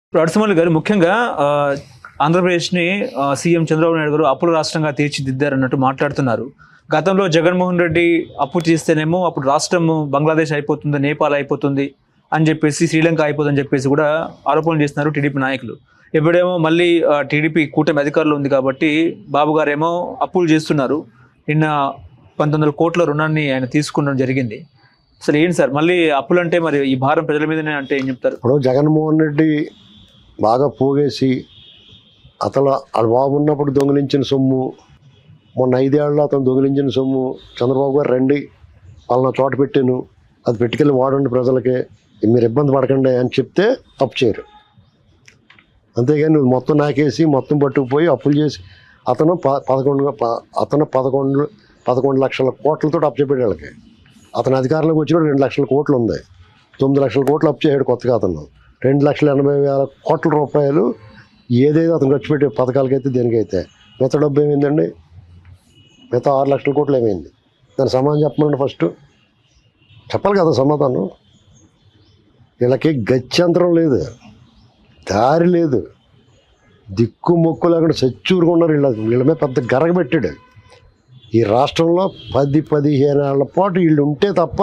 ఇప్పుడు అడుసుమల్లి గారు ముఖ్యంగా ఆంధ్రప్రదేశ్ని సీఎం చంద్రబాబు నాయుడు గారు అప్పుల రాష్ట్రంగా తీర్చిదిద్దారన్నట్టు మాట్లాడుతున్నారు. గతంలో జగన్మోహన్ రెడ్డి అప్పు చేస్తేనేమో అప్పుడు రాష్ట్రం బంగ్లాదేశ్ అయిపోతుంది, నేపాల్ అయిపోతుంది అని చెప్పేసి, శ్రీలంక అయిపోతుందని చెప్పేసి కూడా ఆరోపణలు చేస్తున్నారు టీడీపీ నాయకులు. ఇప్పుడేమో మళ్ళీ టీడీపీ కూటమి అధికారులు ఉంది కాబట్టి బాబు గారేమో అప్పులు చేస్తున్నారు. నిన్న 1900 కోట్ల రుణాన్ని ఆయన తీసుకునడం జరిగింది. అసలు ఏంటి సార్ మళ్ళీ అప్పులు అంటే మరి ఈ భారం ప్రజల మీదనే అంటే ఏం చెప్తారు? ఇప్పుడు జగన్మోహన్ రెడ్డి బాగా పోగేసి అతను వాళ్ళ బాబు ఉన్నప్పుడు దొంగిలించిన సొమ్ము, మొన్న 5 ఏళ్ళలో అతను దొంగిలించిన సొమ్ము చంద్రబాబు గారు రండి వాళ్ళ చోట పెట్టాను, అది పెట్టుకెళ్ళి వాడండి ప్రజలకి, మీరు ఇబ్బంది పడకండి అని చెప్తే అప్పు చేయరు. అంతేగాని నువ్వు మొత్తం నాకేసి మొత్తం పట్టుకుపోయి అప్పులు చేసి అతను 11 లక్షల కోట్లతో అప్పు చెప్పాడు వాళ్ళకి. అతను అధికారంలోకి వచ్చిన 2 లక్షల కోట్లు ఉంది, 9 లక్షల కోట్లు అప్పు చేయడు కొత్తగా. అతను 2,80,000 కోట్ల రూపాయలు ఏదైతే అతను ఖర్చు పెట్టే పథకాలకైతే దేనికైతే. మిగతా డబ్బు ఏమైందండి? మిగతా 6 లక్షల కోట్లు ఏమైంది? దాని సమాధానం చెప్పమండి. ఫస్ట్ చెప్పాలి కదా సమాధానం. వీళ్ళకి గత్యంతరం లేదు, దారి లేదు, దిక్కు మొక్కు లేకుండా సచ్చూరుకున్నారు. వీళ్ళ మీద పెద్ద గరగ పెట్టాడు. ఈ రాష్ట్రంలో 10-15 ఏళ్ల పాటు వీళ్ళు ఉంటే తప్ప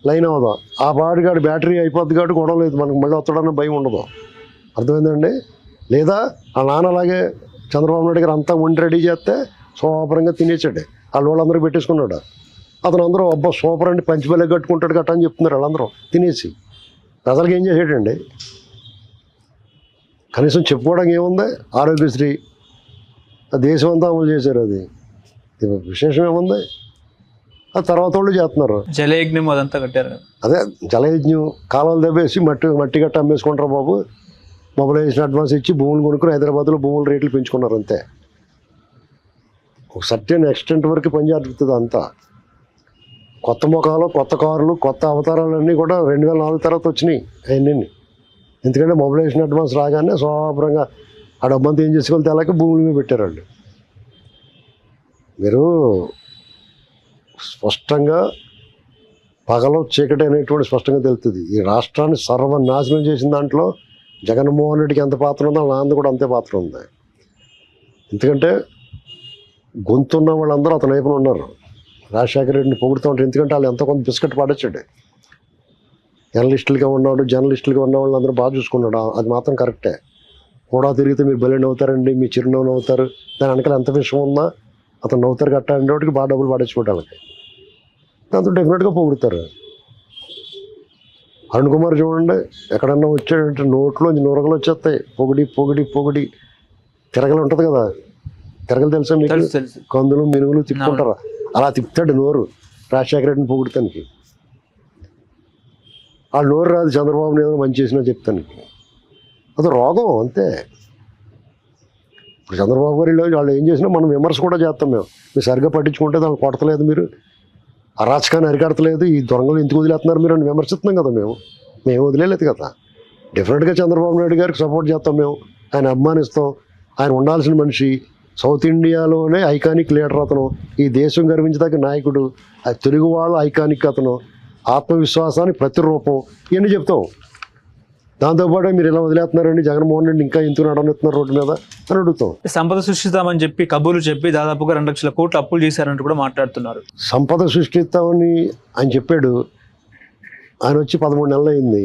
లైన్ అవుదాం. ఆ పాడుగాడు బ్యాటరీ అయిపోద్ది కాబట్టి గొడవ లేదు, మనకు మళ్ళీ వస్తాడన్న భయం ఉండదు. అర్థమైందండి? లేదా ఆ నాన్నలాగే చంద్రబాబు నాయుడు గారు అంతా వండి రెడీ చేస్తే సూపరంగా తినేసాడు, వాళ్ళందరూ పెట్టేసుకున్నాడు. అతను అందరూ అబ్బా సూపర్ అండి పంచిపల్లె కట్టుకుంటాడు గట్ట అని చెప్తున్నారు. వాళ్ళందరూ తినేసి ప్రజలకు ఏం చేసాడండి? కనీసం చెప్పుకోవడానికి ఏముంది? ఆరోగ్యశ్రీ దేశం అంతా అమలు చేశారు, అది విశేషం ఏముంది? ఆ తర్వాత వాళ్ళు చేస్తున్నారు. జలయజ్ఞం అదంతా కట్టారు. అదే జలయజ్ఞం, కాలువలు దెబ్బేసి మట్టి గట్ట అమ్మేసుకుంటారు బాబు. మొబైలైజేషన్ అడ్వాన్స్ ఇచ్చి భూములు కొనుక్కుని హైదరాబాద్లో భూముల రేట్లు పెంచుకున్నారు అంతే. ఒక సర్టెన్ ఎక్స్టెంట్ వరకు పని జరుగుతుంది అంతా. కొత్త ముఖాలు, కొత్త కార్లు, కొత్త అవతారాలన్నీ కూడా 2004 తర్వాత వచ్చినాయి అవన్నీ. ఎందుకంటే మొబైలైజేషన్ అడ్వాన్స్ రాగానే శుభ్రంగా ఆ డబ్బంతా ఏం చేసుకోవాలి తెలక భూముల మీద పెట్టారు వాళ్ళు. మీరు స్పష్టంగా పగలో చీకటి అనేటువంటి స్పష్టంగా తెలుస్తుంది. ఈ రాష్ట్రాన్ని సర్వనాశనం చేసిన దాంట్లో జగన్మోహన్ రెడ్డికి ఎంత పాత్ర ఉందో నాన్న కూడా అంతే పాత్ర ఉంది. ఎందుకంటే గొంతున్న వాళ్ళందరూ అతని వైపున ఉన్నారు. రాజశేఖర రెడ్డిని పొగుడుతూ ఉంటారు, ఎందుకంటే వాళ్ళు ఎంతో కొంత బిస్కెట్ పడచ్చాడు. జర్నలిస్టులుగా ఉన్న వాళ్ళందరూ బాగా చూసుకున్నాడు, అది మాత్రం కరెక్టే. కూడా తిరిగితే మీరు బలెండ్ అవుతారండి, మీ చిరునవ్వు అవుతారు, దాని వెనకాల ఎంత విషయం ఉందా అతను నవ్వుతారు గట్ట అనేటికి బాగా డబ్బులు పడేసుకోవడం వాళ్ళకి. దాంతో డెఫినెట్గా పొగుడుతారు. అరుణ్ కుమార్ చూడండి, ఎక్కడన్నా వచ్చాడంటే నోట్లోంచి నూరగలు వచ్చేస్తాయి. పొగిడి తిరగలు ఉంటుంది కదా, తిరగలు తెలుసా మీకు? కందులు మినుగులు తిప్పుకుంటారు, అలా తిప్పుతాడు నోరు రాజశేఖర రెడ్డిని పొగుడుతానికి. ఆ నోరు రాదు చంద్రబాబుని ఏదైనా మంచి చేసినా చెప్తానికి. అది రోగం అంతే. ఇప్పుడు చంద్రబాబు గారు వాళ్ళు ఏం చేసినా మనం విమర్శ కూడా చేస్తాం. మీరు సరిగ్గా పట్టించుకుంటే దాన్ని కొడతలేదు, మీరు అరాచకాన్ని అరికడతలేదు, ఈ దొంగలు ఎందుకు వదిలేస్తున్నారు మీరు అని విమర్శిస్తున్నాం కదా. మేము వదిలేదు కదా. డెఫినెట్గా చంద్రబాబు నాయుడు గారికి సపోర్ట్ చేస్తాం, మేము ఆయన అభిమానిస్తాం. ఆయన ఉండాల్సిన మనిషి, సౌత్ ఇండియాలోనే ఐకానిక్ లీడర్ అతను, ఈ దేశం గర్వించదగ్గ నాయకుడు, తెలుగు వాళ్ళు ఐకానిక్ అతను, ఆత్మవిశ్వాసానికి ప్రతిరూపం, ఇవన్నీ చెప్తాం. దాంతోపాటు మీరు ఇలా వదిలేస్తున్నారండి జగన్మోహన్ రెడ్డి ఇంకా ఎందుకు నడవనిస్తున్నారు రోడ్డు మీద అని అడుగుతాం. సంపద సృష్టిస్తామని చెప్పి కబుర్లు చెప్పి దాదాపుగా 2 లక్షల కోట్లు అప్పులు చేశారంటూ కూడా మాట్లాడుతున్నారు. సంపద సృష్టిస్తామని ఆయన చెప్పాడు. ఆయన వచ్చి 13 నెలలు అయింది.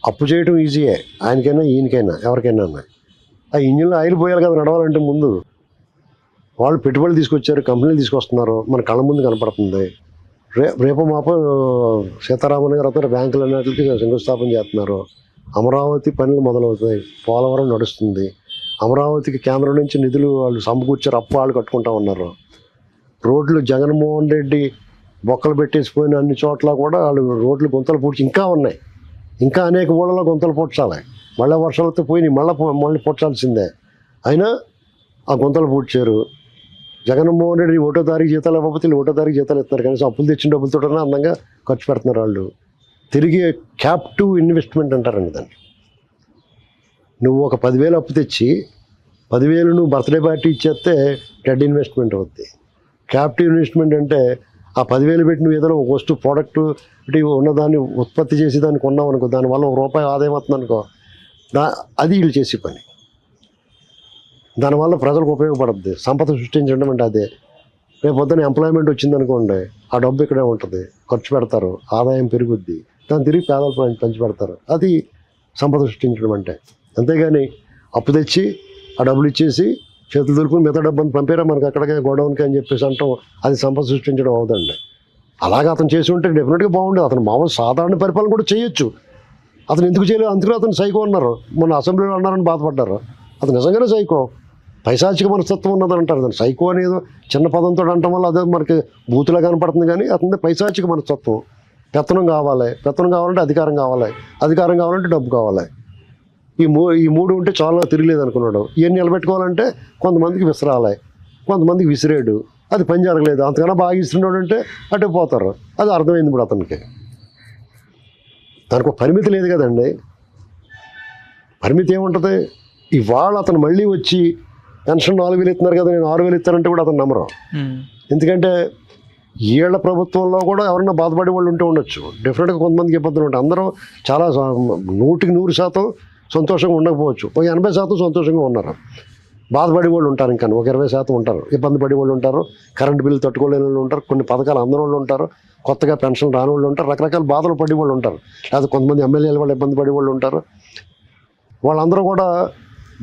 అప్పు చేయడం ఈజీయే, ఆయనకైనా ఈయనకైనా ఎవరికైనా. ఆ ఇంజిన్లో ఆయిల్ పోయాలి కదా నడవాలంటే. ముందు వాళ్ళు పెట్టుబడులు తీసుకొచ్చారు, కంపెనీలు తీసుకొస్తున్నారు, మన కళ్ళ ముందు కనపడుతుంది. రేపు మాపో సీతారామన్ గారు అతను బ్యాంకులు అన్నిటికి శంకుస్థాపన చేస్తున్నారు. అమరావతి పనులు మొదలవుతాయి, పోలవరం నడుస్తుంది. అమరావతికి కేంద్రం నుంచి నిధులు వాళ్ళు సమకూర్చారు, అప్పు వాళ్ళు కట్టుకుంటా ఉన్నారు. రోడ్లు జగన్మోహన్ రెడ్డి బొక్కలు పెట్టేసిపోయిన అన్ని చోట్ల కూడా వాళ్ళు రోడ్లు గుంతలు పూడ్చి ఇంకా ఉన్నాయి. ఇంకా అనేక ఊళ్ళలో గుంతలు పూడ్చాలి. మళ్ళీ వర్షాలతో పోయినాయి, మళ్ళీ పూడ్చాల్సిందే. అయినా ఆ గుంతలు పూడ్చారు. జగన్మోహన్ రెడ్డి 1వ తారీఖు జీతాలు ఇవ్వకపోతే 1వ తారీఖు జీతాలు ఇస్తున్నారు. కనీసం అప్పులు తెచ్చిన డబ్బులతో అందంగా ఖర్చు పెడుతున్నారు వాళ్ళు. తిరిగి క్యాప్టివ్ ఇన్వెస్ట్మెంట్ అంటారండి దాన్ని. నువ్వు ఒక 10,000 అప్పు తెచ్చి 10,000 నువ్వు బర్త్డే పార్టీ ఇచ్చేస్తే డెడ్ ఇన్వెస్ట్మెంట్ అవుద్ది. క్యాప్టివ్ ఇన్వెస్ట్మెంట్ అంటే ఆ 10,000 పెట్టి నువ్వు ఏదైనా ఒక వస్తువు ప్రోడక్ట్ ఉన్నదాన్ని ఉత్పత్తి చేసి దాన్ని కొన్నావు అనుకో, దానివల్ల ₹1 ఆదాయం వస్తుంది అనుకో, అది వీళ్ళు చేసే పని. దానివల్ల ప్రజలకు ఉపయోగపడుద్ది. సంపద సృష్టించడం అంటే అదే. రేపు పొద్దున ఎంప్లాయ్మెంట్ వచ్చిందనుకోండి, ఆ డబ్బు ఇక్కడే ఉంటుంది, ఖర్చు పెడతారు, ఆదాయం పెరుగుద్ది, దాన్ని తిరిగి పేదలు పంచి పెడతారు. అది సంపద సృష్టించడం అంటే. అంతేగాని అప్పు తెచ్చి ఆ డబ్బులు ఇచ్చేసి చేతులు దొరుకుని మిగతా డబ్బుని పంపారా మనకి అక్కడికే గోడౌన్కి అని చెప్పేసి అంటాం, అది సంపద సృష్టించడం అవుదండి. అలాగే అతను చేసి ఉంటే డెఫినెట్గా బాగుండేది. అతను మామూలు సాధారణ పరిపాలన కూడా చేయొచ్చు. అతను ఎందుకు చేయలేదు? అందుకని అతను సైకో అన్నారు, మొన్న అసెంబ్లీలో అన్నారని బాధపడ్డారు. అతను నిజంగానే సైకో, పైశాచిక మనస్తత్వం ఉన్నదని అంటారు. దాన్ని సైకో అనేది చిన్న పదంతో అంటాం వల్ల అదే మనకి బూతులా కనపడుతుంది, కానీ అతని పైశాచిక మనస్తత్వం. పెత్తనం కావాలంటే అధికారం కావాలి, అధికారం కావాలంటే డబ్బు కావాలి. ఈ మూడు ఉంటే చాలా తిరగలేదు అనుకున్నాడు. ఇవన్నీ నిలబెట్టుకోవాలంటే కొంతమందికి విసరాలి, కొంతమందికి విసిరేడు, అది పని జరగలేదు. అంతకన్నా బాగా ఇస్తున్నాడు అంటే అటే పోతారు. అది అర్థమైంది ఇప్పుడు అతనికి. దానికి ఒక పరిమితి లేదు కదండి. పరిమితి ఏముంటుంది? ఇవాళ అతను మళ్ళీ వచ్చి పెన్షన్ 4,000 ఇస్తున్నారు కదా, నేను 6,000 ఇస్తానంటే కూడా అతను నమ్మరు. ఎందుకంటే ఏళ్ల ప్రభుత్వంలో కూడా ఎవరన్నా బాధపడే వాళ్ళు ఉంటే ఉండొచ్చు. డెఫినెట్గా కొంతమందికి ఇబ్బందులు ఉంటాయి. అందరూ చాలా 100% సంతోషంగా ఉండకపోవచ్చు, ఒక 80% సంతోషంగా ఉన్నారు. బాధపడే వాళ్ళు ఉంటారు, ఇంకా ఒక 20% ఉంటారు, ఇబ్బంది పడే వాళ్ళు ఉంటారు, కరెంటు బిల్లు తట్టుకోలేని వాళ్ళు ఉంటారు, కొన్ని పథకాలు అందని వాళ్ళు ఉంటారు, కొత్తగా పెన్షన్ రాని వాళ్ళు ఉంటారు, రకరకాల బాధలు పడే వాళ్ళు ఉంటారు. లేకపోతే కొంతమంది ఎమ్మెల్యేల వాళ్ళు ఇబ్బంది పడే వాళ్ళు ఉంటారు. వాళ్ళందరూ కూడా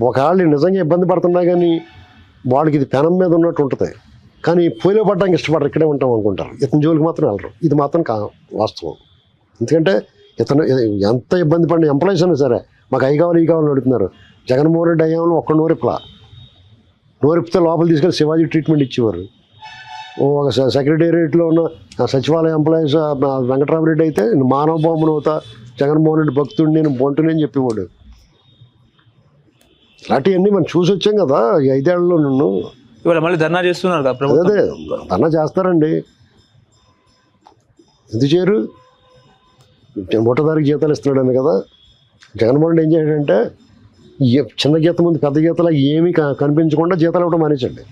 ఒకళ్ళు నిజంగా ఇబ్బంది పడుతున్నా కానీ వాళ్ళకి ఇది పెనం మీద ఉన్నట్టు ఉంటుంది, కానీ పొయ్యిలో పడడానికి ఇష్టపడరు, ఇక్కడే ఉంటాం అనుకుంటారు. ఇతని జోలికి మాత్రం వెళ్ళరు. ఇది మాత్రం వాస్తవం. ఎందుకంటే ఇతను ఎంత ఇబ్బంది పడిన ఎంప్లాయీస్ అయినా సరే మాకు అవి కావాలి ఈ కావాలని అడుగుతున్నారు. జగన్మోహన్ రెడ్డి అయ్యాంలో ఒక్క నోరిపితే లోపల తీసుకెళ్ళి శివాజీ ట్రీట్మెంట్ ఇచ్చేవారు. ఒక సెక్రటేరియట్లో ఉన్న సచివాలయ ఎంప్లాయీస్ వెంకటరామరెడ్డి అయితే మానవ బొమ్మను అవుతా, జగన్మోహన్ రెడ్డి భక్తుడిని, నేను బొంటుని అని చెప్పేవాడు. ఇలాంటివన్నీ మనం చూసి వచ్చాం కదా ఈ 5 ఏళ్లలో. నిన్ను ఇవాళ మళ్ళీ ధర్నా చేస్తున్నారు కదా ప్రభుత్వం. అదే ధర్నా చేస్తారండి, ఎందుకు చేయరు? 1 తారీఖు జీతాలు ఇస్తున్నాడని కదా. జగన్మోహన్ రెడ్డి ఏం చేయాడంటే చిన్న గీతం ముందు పెద్ద గీతలు ఏమీ కనిపించకుండా జీతాలు ఇవ్వడం మానేసండి.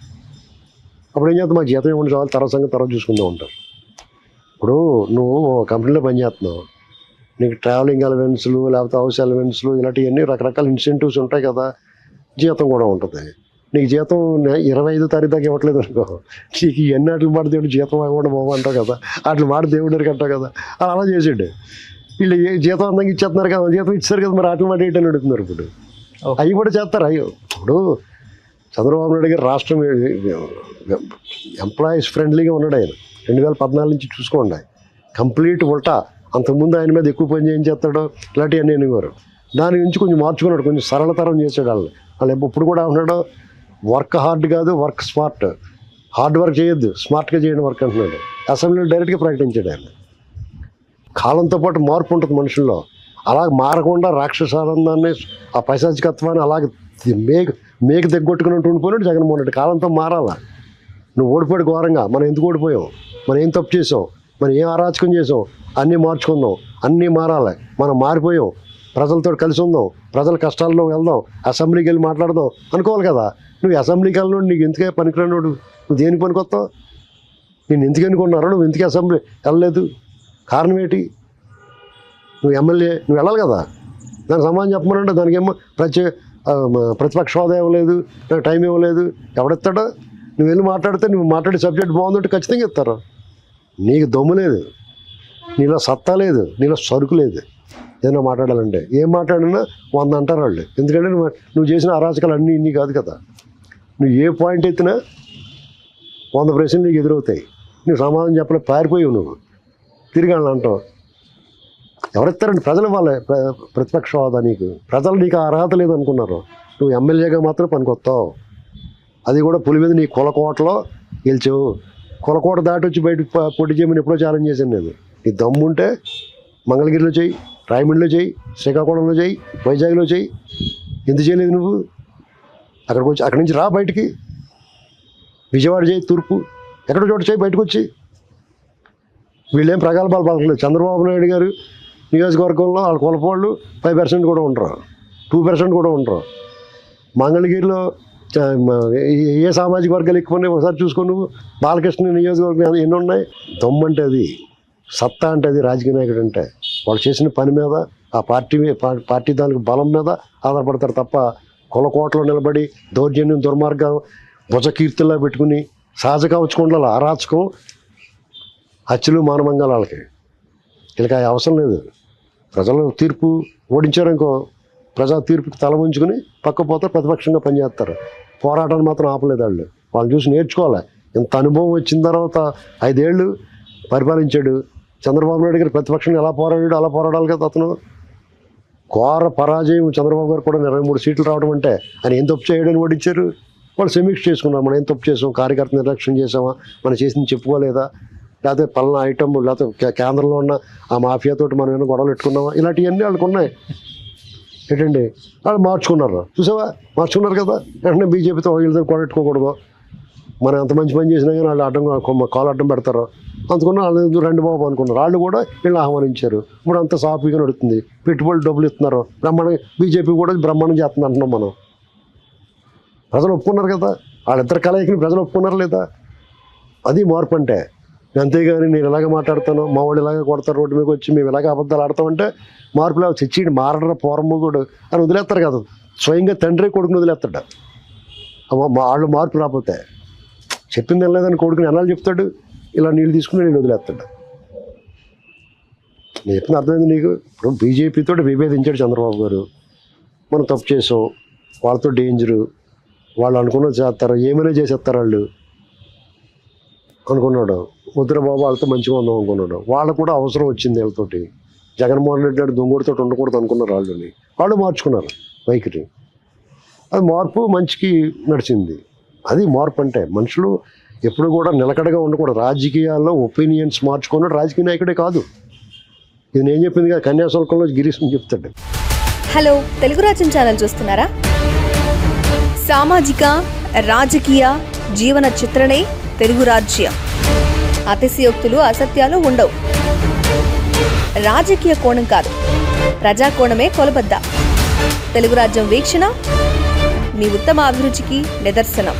అప్పుడు ఏం చేస్తాం, మాకు జీతం ఇవ్వండి చాలు, తర్వాత సంగతి తర్వాత చూసుకుందాం ఉంటారు. ఇప్పుడు నువ్వు కంపెనీలో పనిచేస్తున్నావు, నీకు ట్రావెలింగ్ అలవెన్స్లు లేకపోతే హౌస్ అలవెన్స్లు ఇలాంటివన్నీ రకరకాల ఇన్సెంటివ్స్ ఉంటాయి కదా, జీతం కూడా ఉంటుంది. నీకు జీతం 25వ తారీఖు దాకా ఇవ్వట్లేదు అనుకో, నీకు ఎన్ని ఆటలు మాట దేవుడు జీతం ఇవ్వడం బాబు అంటావు కదా, అట్లా మాట దేవుడికి అంటావు కదా. అలా చేసాడు. వీళ్ళు జీతం అందంగా ఇచ్చేస్తున్నారు కదా, జీతం ఇచ్చారు కదా, మరి ఆటలు మాట ఏంటని అడుగుతున్నారు. ఇప్పుడు అవి కూడా చేస్తారు. అయ్యో ఇప్పుడు చంద్రబాబు నాయుడు గారు రాష్ట్రం ఎంప్లాయీస్ ఫ్రెండ్లీగా ఉన్నాడు. ఆయన 2014 నుంచి చూసుకోండి, కంప్లీట్ ఉల్టా. అంతకుముందు ఆయన మీద ఎక్కువ పని చేయించేస్తాడు, ఇలాంటివన్నీ అనేవారు. దాని నుంచి కొంచెం మార్చుకున్నాడు, కొంచెం సరళతరం చేసాడు వాళ్ళు ఇప్పుడు కూడా ఉన్నాడు. వర్క్ హార్డ్ కాదు, వర్క్ స్మార్ట్. హార్డ్ వర్క్ చేయొద్దు, స్మార్ట్గా చేయండి వర్క్ అంటున్నాడు. అసెంబ్లీలో డైరెక్ట్గా ప్రకటించాడు ఆయన. కాలంతో పాటు మార్పు ఉంటుంది మనుషుల్లో. అలా మారకుండా రాక్షసానందాన్ని, ఆ పైశాచికత్వాన్ని అలాగే మేక దగ్గొట్టుకున్నట్టు ఉండిపోయినాడు జగన్మోహన్ రెడ్డి. కాలంతో మారాలా. నువ్వు ఓడిపోయాడు ఘోరంగా. మనం ఎందుకు ఓడిపోయాం, మనం ఏం తప్పు చేసాం, మనం ఏం అరాచకం చేసాం, అన్నీ మార్చుకుందాం, అన్నీ మారాలి. మనం మారిపోయాం, ప్రజలతో కలిసి ఉందాం, ప్రజల కష్టాల్లో వెళ్దాం, అసెంబ్లీకి వెళ్ళి మాట్లాడదాం అనుకోవాలి కదా. నువ్వు అసెంబ్లీకి వెళ్ళినోడు, నీకు ఎందుకే పనికిరానోడు, నువ్వు దేనికి పనికొస్తావు? నేను ఎందుకు అనుకున్నారో, నువ్వు ఎందుకు అసెంబ్లీ వెళ్ళలేదు, కారణం ఏంటి? నువ్వు ఎమ్మెల్యే, నువ్వు వెళ్ళాలి కదా. దానికి సమాధానం చెప్పమనంటే దానికి ఏమో ప్రతిపక్ష హోదా ఇవ్వలేదు, నాకు టైం ఇవ్వలేదు, ఎవడెత్తాడో? నువ్వు వెళ్ళి మాట్లాడితే, నువ్వు మాట్లాడే సబ్జెక్ట్ బాగుందంటే ఖచ్చితంగా ఇస్తారు. నీకు దమ్ము లేదు, నీలో సత్తా లేదు, నీలో సరుకు లేదు. ఏదైనా మాట్లాడాలంటే ఏం మాట్లాడినా 100 అంటారు వాళ్ళు. ఎందుకంటే నువ్వు చేసిన అరాచకాలు అన్నీ ఇన్ని కాదు కదా. నువ్వు ఏ పాయింట్ ఎత్తినా 100 ప్రశ్నలు నీకు ఎదురవుతాయి. నువ్వు సమాధానం చెప్పలే, పారిపోయావు నువ్వు, తిరిగి వాళ్ళని అంటావు. ఎవరెత్తారండి? ప్రజలు వాళ్ళే ప్రతిపక్ష హోదా. నీకు ప్రజలు నీకు అర్హత లేదు అనుకున్నారు. నువ్వు ఎమ్మెల్యేగా మాత్రం పనికొస్తావు. అది కూడా పులి మీద నీ కులకోటలో గెలిచావు. కులకోట దాటి వచ్చి బయటకు పోటీ చేయమని ఎప్పుడో ఛాలెంజ్ చేశాను నేను. నీ దమ్ముంటే మంగళగిరిలో చేయి, రాయమండ్రిలో చేయి, శ్రీకాకుళంలో చేయి, వైజాగ్లో చేయి. ఎందుకు చేయలేదు నువ్వు? అక్కడి నుంచి రా బయటికి. విజయవాడ చేయి, తూర్పు ఎక్కడో చోట చేయి, బయటకు వచ్చి. వీళ్ళేం ప్రగల్భాలు పలకలేదు. చంద్రబాబు నాయుడు గారు నియోజకవర్గంలో వాళ్ళ కులపోళ్ళు 5% కూడా ఉండరు, 2% కూడా ఉండరు. మంగళగిరిలో ఏ సామాజిక వర్గాలు ఎక్కువ ఉన్నాయి ఒకసారి చూసుకో నువ్వు. బాలకృష్ణ నియోజకవర్గం ఎన్ని ఉన్నాయి? దమ్ము అంటే అది, సత్తా అంటే అది రాజకీయ నాయకుడు అంటే. వాళ్ళు చేసిన పని మీద ఆ పార్టీ దానికి బలం మీద ఆధారపడతారు తప్ప కులకోటలో నిలబడి దౌర్జన్యం దుర్మార్గం భుజకీర్తిలా పెట్టుకుని సహజ కవచకుండా అరాచకం హత్యలు మానవంగాలు వాళ్ళకి వీళ్ళకి అవసరం లేదు. ప్రజల తీర్పు ఓడించారనుకో ప్రజా తీర్పుకి తల ఉంచుకుని పక్క పోతారు, ప్రతిపక్షంగా పనిచేస్తారు. పోరాటాన్ని మాత్రం ఆపలేదు వాళ్ళని చూసి నేర్చుకోవాలి. ఇంత అనుభవం వచ్చిన తర్వాత 5 ఏళ్ళు పరిపాలించాడు చంద్రబాబు నాయుడు గారు. ప్రతిపక్షంగా ఎలా పోరాడాడు అలా పోరాడాలి కదా అతను. ఘోర పరాజయం చంద్రబాబు గారు కూడా 23 సీట్లు రావడం అంటే ఆయన ఏం తప్పు చేయడని ఓడించారు. వాళ్ళు సమీక్ష చేసుకున్నారు, మనం ఏం తప్పు చేసాం, కార్యకర్త నిర్లక్ష్యం చేసామా, మనం చేసింది చెప్పుకోలేదా, లేకపోతే పలానా ఐటమ్ లేకపోతే కేంద్రంలో ఉన్న ఆ మాఫియాతోటి మనం ఏమైనా గొడవలు పెట్టుకున్నామా, ఇలాంటివన్నీ వాళ్ళకు ఉన్నాయి. ఏంటండి వాళ్ళు మార్చుకున్నారు, చూసావా మార్చుకున్నారు కదా. వెంటనే బీజేపీతో వీళ్ళతో గొడవెట్టుకోకూడదు, మనం ఎంత మంచి పని చేసినా కానీ వాళ్ళు అడ్డం కాలు అడ్డం పెడతారు అందుకున్న వాళ్ళు రండి బాబు అనుకున్నారు. వాళ్ళు కూడా వీళ్ళు ఆహ్వానించారు. ఇప్పుడు అంత సాఫీగా నడుస్తుంది, పెట్టుబడులు డబ్బులు ఇస్తున్నారు, బ్రహ్మాండం. బీజేపీ కూడా బ్రహ్మాండం చేస్తుంది అంటున్నాం మనం. ప్రజలు ఒప్పుకున్నారు కదా, వాళ్ళిద్దరు కలయికని ప్రజలు ఒప్పుకున్నారు లేదా, అది మార్పు అంటే. అంతేగాని నేను ఇలాగ మాట్లాడతాను, మా వాళ్ళు ఇలాగ కొడతారు, రోడ్డు మీదకి వచ్చి మేము ఇలాగ అబద్ధాలు ఆడతామంటే మార్పులు చచ్చి మారడరా పోరమ్మగుడు అని వదిలేస్తారు కదా. స్వయంగా తండ్రి కొడుకుని వదిలేస్తాడు వాళ్ళు మార్పు రాకపోతే. చెప్పింది వెళ్ళలేదని కొడుకుని ఎన్నాళ్ళు చెప్తాడు, ఇలా నీళ్ళు తీసుకుని నేను వదిలేస్తాడు. నేను చెప్పిన అర్థమైంది నీకు. ఇప్పుడు బీజేపీతో విభేదించాడు చంద్రబాబు గారు, మనం తప్పు చేసాం, వాళ్ళతో డేంజరు, వాళ్ళు అనుకున్నది చేస్తారు, ఏమైనా చేసేస్తారు వాళ్ళు అనుకున్నాడు. ముద్రబాబు వాళ్ళతో మంచిగా ఉందాం అనుకున్నాడు. వాళ్ళకు కూడా అవసరం వచ్చింది వీళ్ళతోటి. జగన్మోహన్ రెడ్డి గారు దొంగడితో ఉండకూడదు అనుకున్నారు వాళ్ళు మార్చుకున్నారు వైఖరి. అది మార్పు మంచికి నడిచింది. అది మార్పు అంటే. మనుషులు ఎప్పుడు కూడా నిలకడగా ఉండకూడదు. రాజకీయాల్లో ఒపీనియన్స్ మార్చుకున్నాడు రాజకీయ నాయకుడే కాదు. ఇది నేను చెప్పింది కదా, కన్యాశుల్కంలో గిరీష్ అని చెప్తాడు. హలో, తెలుగు రాజ్యం ఛానల్ చూస్తున్నారా? సామాజిక రాజకీయ జీవన చిత్రణే తెలుగు రాజ్యం. అతిశయోక్తులు అసత్యాలు ఉండవు. రాజకీయ కోణం కాదు, ప్రజా కోణమే కొలబద్ద. తెలుగు రాజ్యం వీక్షణ మీ ఉత్తమ అభిరుచికి నిదర్శనం.